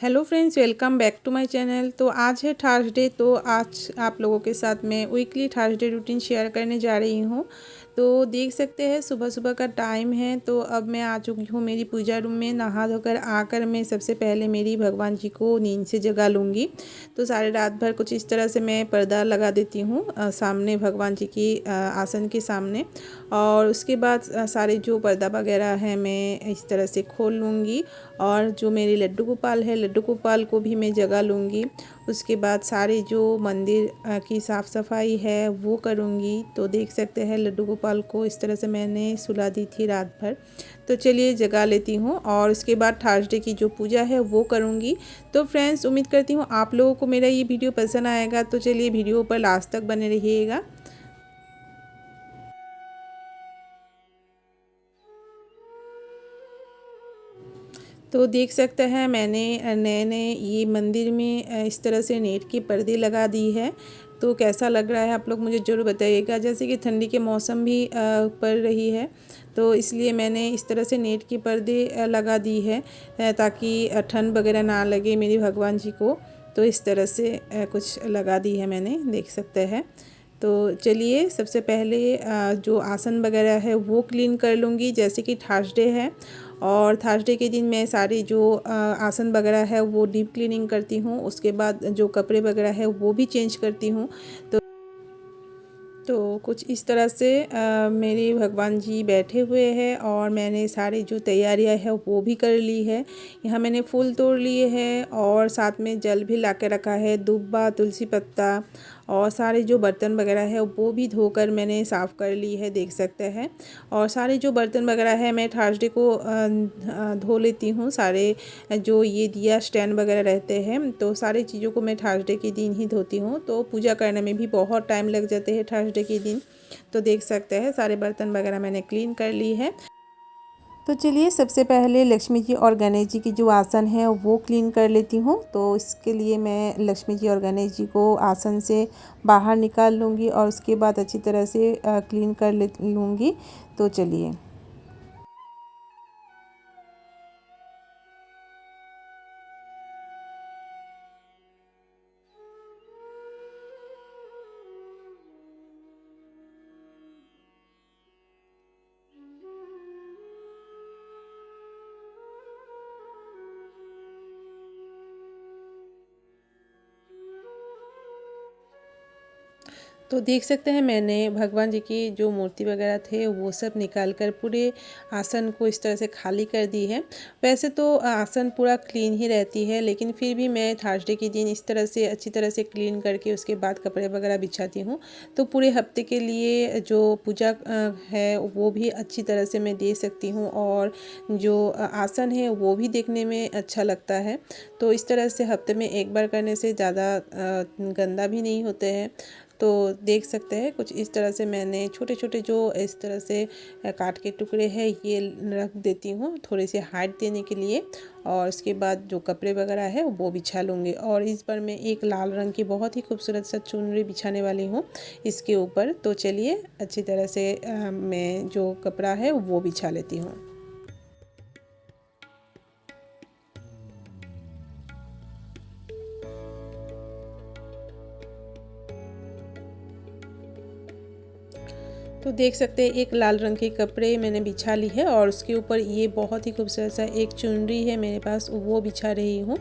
Hello friends, welcome back to my channel. तो आज है थर्सडे। तो आज आप लोगों के साथ मैं वीकली थर्सडे रूटीन शेयर करने जा रही हूँ। तो देख सकते हैं सुबह सुबह का टाइम है। तो अब मैं आ चुकी हूँ मेरी पूजा रूम में। नहा धोकर आकर मैं सबसे पहले मेरी भगवान जी को नींद से जगा लूँगी। तो सारे रात भर कुछ इस तरह से मैं पर्दा लगा देती हूँ सामने भगवान जी की आसन के सामने। और उसके बाद सारे जो पर्दा वगैरह है मैं इस तरह से खोल लूँगी। और जो मेरी लड्डू गोपाल है, लड्डू गोपाल को भी मैं जगा लूँगी। उसके बाद सारे जो मंदिर की साफ़ सफाई है वो करूँगी। तो देख सकते हैं लड्डू गोपाल को इस तरह से मैंने सुला दी थी रात भर। तो चलिए जगा लेती हूँ और उसके बाद थर्सडे की जो पूजा है वो करूँगी। तो फ्रेंड्स, उम्मीद करती हूँ आप लोगों को मेरा ये वीडियो पसंद आएगा। तो चलिए वीडियो पर लास्ट तक बने रहिएगा। तो देख सकते हैं मैंने नए नए ये मंदिर में इस तरह से नेट की पर्दे लगा दी है। तो कैसा लग रहा है आप लोग मुझे ज़रूर बताइएगा। जैसे कि ठंडी के मौसम भी पड़ रही है, तो इसलिए मैंने इस तरह से नेट की पर्दे लगा दी है ताकि ठंड वगैरह ना लगे मेरी भगवान जी को। तो इस तरह से कुछ लगा दी है मैंने, देख सकते हैं। तो चलिए सबसे पहले जो आसन वगैरह है वो क्लीन कर लूँगी। जैसे कि थर्सडे है और थर्सडे के दिन मैं सारे जो आसन वगैरह है वो डीप क्लीनिंग करती हूँ। उसके बाद जो कपड़े वगैरह है वो भी चेंज करती हूँ। तो कुछ इस तरह से मेरे भगवान जी बैठे हुए हैं और मैंने सारी जो तैयारियां है वो भी कर ली है। यहाँ मैंने फूल तोड़ लिए हैं और साथ में जल भी ला के रखा है, दुब्बा, तुलसी पत्ता और सारे जो बर्तन वगैरह है वो भी धोकर मैंने साफ़ कर ली है, देख सकते हैं। और सारे जो बर्तन वगैरह है मैं थर्सडे को धो लेती हूँ। सारे जो ये दिया स्टैंड वगैरह रहते हैं तो सारी चीज़ों को मैं थर्सडे के दिन ही धोती हूँ। तो पूजा करने में भी बहुत टाइम लग जाते हैं थर्सडे के दिन। तो देख सकते हैं सारे बर्तन वगैरह मैंने क्लीन कर ली है। तो चलिए सबसे पहले लक्ष्मी जी और गणेश जी की जो आसन है वो क्लीन कर लेती हूँ। तो इसके लिए मैं लक्ष्मी जी और गणेश जी को आसन से बाहर निकाल लूँगी और उसके बाद अच्छी तरह से क्लीन कर ले लूँगी। तो चलिए। तो देख सकते हैं मैंने भगवान जी की जो मूर्ति वगैरह थे वो सब निकाल कर पूरे आसन को इस तरह से खाली कर दी है। वैसे तो आसन पूरा क्लीन ही रहती है, लेकिन फिर भी मैं थर्सडे के दिन इस तरह से अच्छी तरह से क्लीन करके उसके बाद कपड़े वगैरह बिछाती हूँ। तो पूरे हफ्ते के लिए जो पूजा है वो भी अच्छी तरह से मैं दे सकती हूँ और जो आसन है वो भी देखने में अच्छा लगता है। तो इस तरह से हफ्ते में एक बार करने से ज़्यादा गंदा भी नहीं होते हैं। तो देख सकते हैं कुछ इस तरह से मैंने छोटे छोटे जो इस तरह से काट के टुकड़े हैं ये रख देती हूँ थोड़ी सी हाइट देने के लिए। और उसके बाद जो कपड़े वगैरह है वो बिछा लूँगी। और इस बार मैं एक लाल रंग की बहुत ही खूबसूरत सा चुनरी बिछाने वाली हूँ इसके ऊपर। तो चलिए अच्छी तरह से मैं जो कपड़ा है वो बिछा लेती हूँ। तो देख सकते हैं एक लाल रंग के कपड़े मैंने बिछा ली है और उसके ऊपर ये बहुत ही खूबसूरत सा एक चुनरी है मेरे पास, वो बिछा रही हूँ।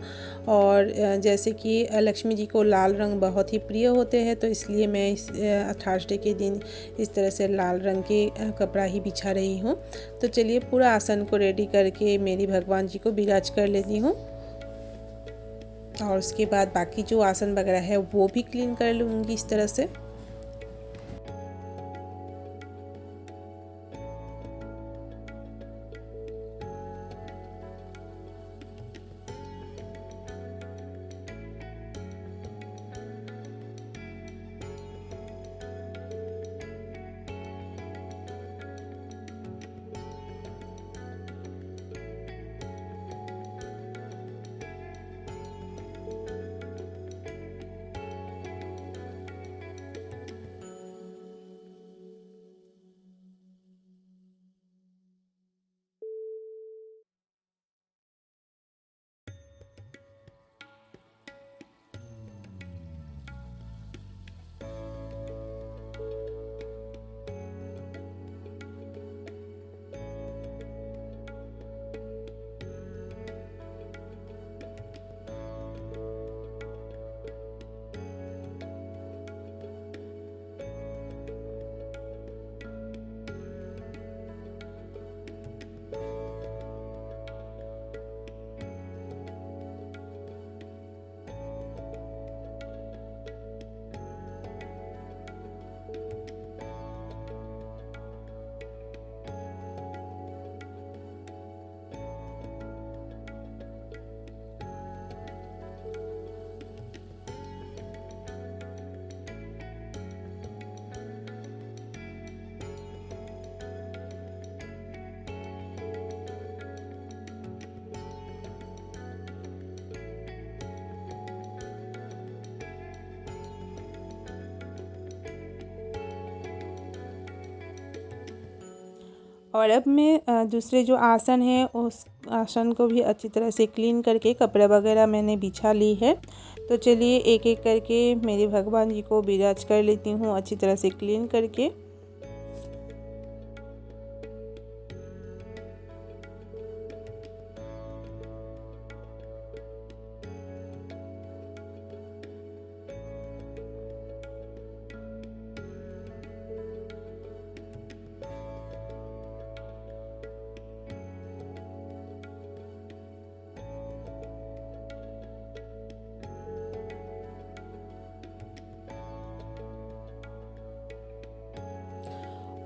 और जैसे कि लक्ष्मी जी को लाल रंग बहुत ही प्रिय होते हैं, तो इसलिए मैं इस थर्सडे के दिन इस तरह से लाल रंग के कपड़ा ही बिछा रही हूँ। तो चलिए पूरा आसन को रेडी करके मेरी भगवान जी को विराज कर लेती हूँ। और उसके बाद बाकी जो आसन वगैरह है वो भी क्लीन कर लूँगी इस तरह से। और अब मैं दूसरे जो आसन है उस आसन को भी अच्छी तरह से क्लीन करके कपड़ा वगैरह मैंने बिछा ली है। तो चलिए एक एक करके मेरे भगवान जी को विराज कर लेती हूँ अच्छी तरह से क्लीन करके।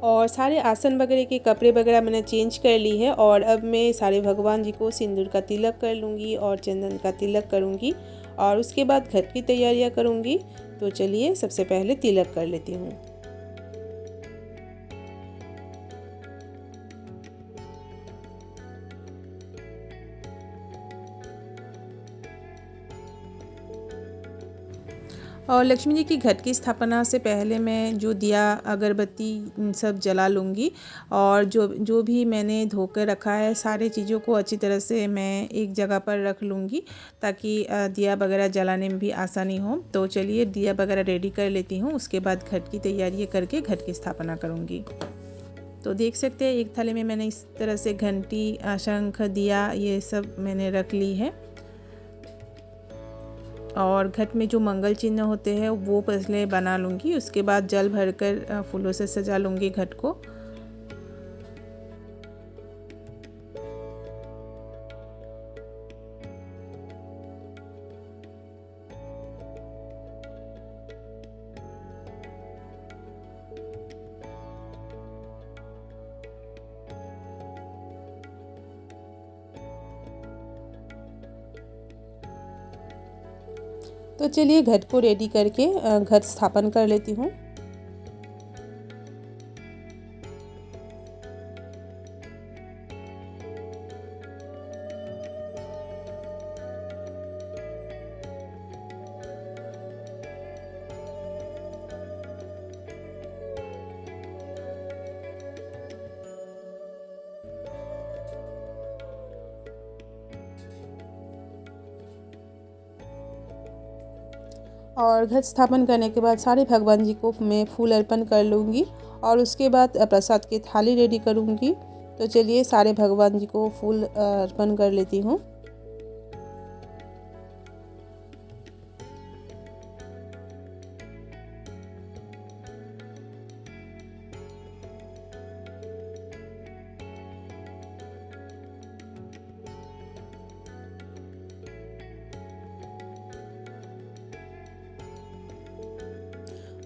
और सारे आसन वगैरह के कपड़े वगैरह मैंने चेंज कर ली है और अब मैं सारे भगवान जी को सिंदूर का तिलक कर लूँगी और चंदन का तिलक करूँगी और उसके बाद घर की तैयारियाँ करूँगी। तो चलिए सबसे पहले तिलक कर लेती हूँ। और लक्ष्मी जी की घट की स्थापना से पहले मैं जो दिया अगरबत्ती सब जला लूँगी और जो भी मैंने धोकर रखा है सारी चीज़ों को अच्छी तरह से मैं एक जगह पर रख लूँगी ताकि दिया वगैरह जलाने में भी आसानी हो। तो चलिए दिया वगैरह रेडी कर लेती हूँ, उसके बाद घट की तैयारी करके घट की स्थापना करूँगी। तो देख सकते हैं एक थाली में मैंने इस तरह से घंटी, शंख, दिया ये सब मैंने रख ली है। और घट में जो मंगल चिन्ह होते हैं वो पहले बना लूँगी, उसके बाद जल भरकर फूलों से सजा लूँगी घट को। तो चलिए घट को रेडी करके घट स्थापन कर लेती हूँ। और घट स्थापन करने के बाद सारे भगवान जी को मैं फूल अर्पण कर लूँगी और उसके बाद प्रसाद की थाली रेडी करूँगी। तो चलिए सारे भगवान जी को फूल अर्पण कर लेती हूँ।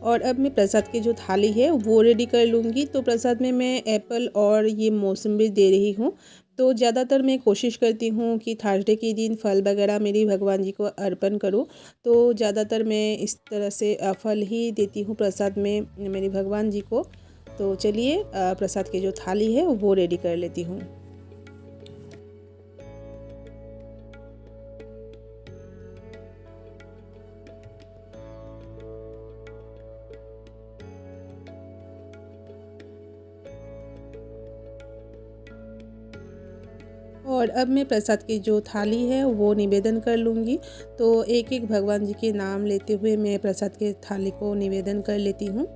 और अब मैं प्रसाद की जो थाली है वो रेडी कर लूँगी। तो प्रसाद में मैं एप्पल और ये मौसम्बी दे रही हूँ। तो ज़्यादातर मैं कोशिश करती हूँ कि थर्सडे के दिन फल वगैरह मेरी भगवान जी को अर्पण करूँ। तो ज़्यादातर मैं इस तरह से फल ही देती हूँ प्रसाद में मेरे भगवान जी को। तो चलिए प्रसाद की जो थाली है वो रेडी कर लेती हूँ। और अब मैं प्रसाद की जो थाली है वो निवेदन कर लूँगी। तो एक एक भगवान जी के नाम लेते हुए मैं प्रसाद की थाली को निवेदन कर लेती हूँ।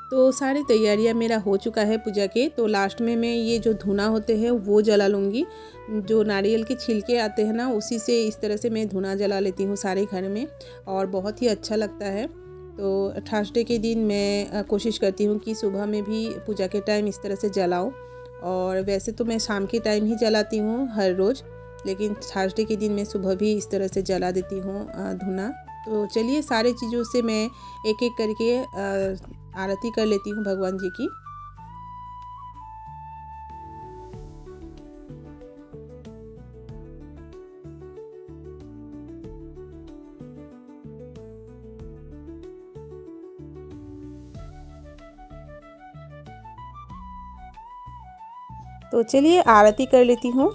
तो सारी तैयारियां मेरा हो चुका है पूजा के। तो लास्ट में मैं ये जो धुना होते हैं वो जला लूँगी। जो नारियल के छिलके आते हैं ना उसी से इस तरह से मैं धुना जला लेती हूँ सारे घर में और बहुत ही अच्छा लगता है। तो थर्सडे के दिन मैं कोशिश करती हूँ कि सुबह में भी पूजा के टाइम इस तरह से जलाऊँ और वैसे तो मैं शाम के टाइम ही जलाती हूँ हर रोज़, लेकिन थर्सडे के दिन मैं सुबह भी इस तरह से जला देती हूँ धूना। तो चलिए सारे चीज़ों से मैं एक एक करके आरती कर लेती हूँ भगवान जी की। तो चलिए आरती कर लेती हूँ।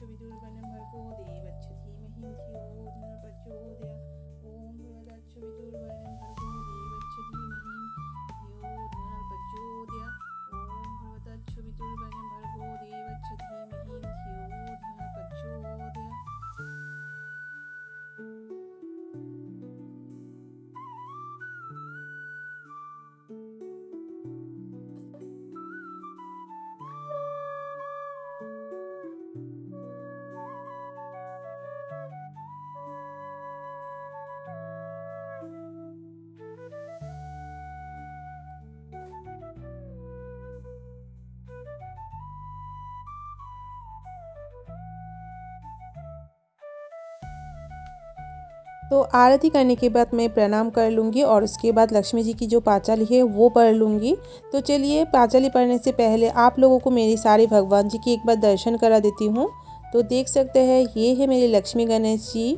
विदुर्वनं भर्गो देवस्य धीमहि धियो न प्रचोदयात्। ओम भगवतच्छ विदुर्वनं भर्गो देवस्य धीमहि धियो न प्रचोदयात्। ओम भगवतच्छ विदुर्वनं भर्गो देवस्य धीमहि धियो न प्रचोदयात्। तो आरती करने के बाद मैं प्रणाम कर लूँगी और उसके बाद लक्ष्मी जी की जो पांचाली है वो पढ़ लूँगी। तो चलिए पांचाली पढ़ने से पहले आप लोगों को मेरी सारी भगवान जी की एक बार दर्शन करा देती हूँ। तो देख सकते हैं ये है मेरे लक्ष्मी गणेश जी।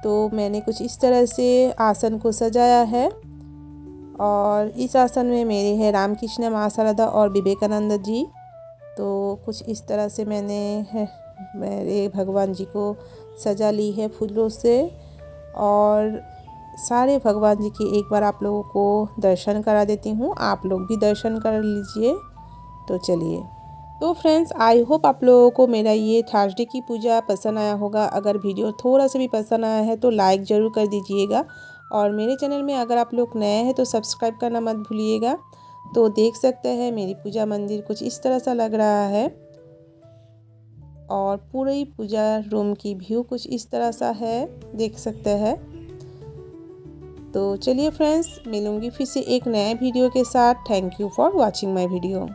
तो मैंने कुछ इस तरह से आसन को सजाया है और इस आसन में मेरे हैं रामकृष्ण माँ शारदा और विवेकानंद जी। तो कुछ इस तरह से मैंने मेरे भगवान जी को सजा ली है फूलों से और सारे भगवान जी की एक बार आप लोगों को दर्शन करा देती हूँ। आप लोग भी दर्शन कर लीजिए। तो चलिए। तो फ्रेंड्स आई होप आप लोगों को मेरा ये थर्सडे की पूजा पसंद आया होगा। अगर वीडियो थोड़ा सा भी पसंद आया है तो लाइक ज़रूर कर दीजिएगा और मेरे चैनल में अगर आप लोग नए हैं तो सब्सक्राइब करना मत भूलिएगा। तो देख सकते हैं मेरी पूजा मंदिर कुछ इस तरह सा लग रहा है और पूरी पूजा रूम की व्यू कुछ इस तरह सा है, देख सकते हैं। तो चलिए फ्रेंड्स मिलूँगी फिर से एक नए वीडियो के साथ। Thank you for watching my video.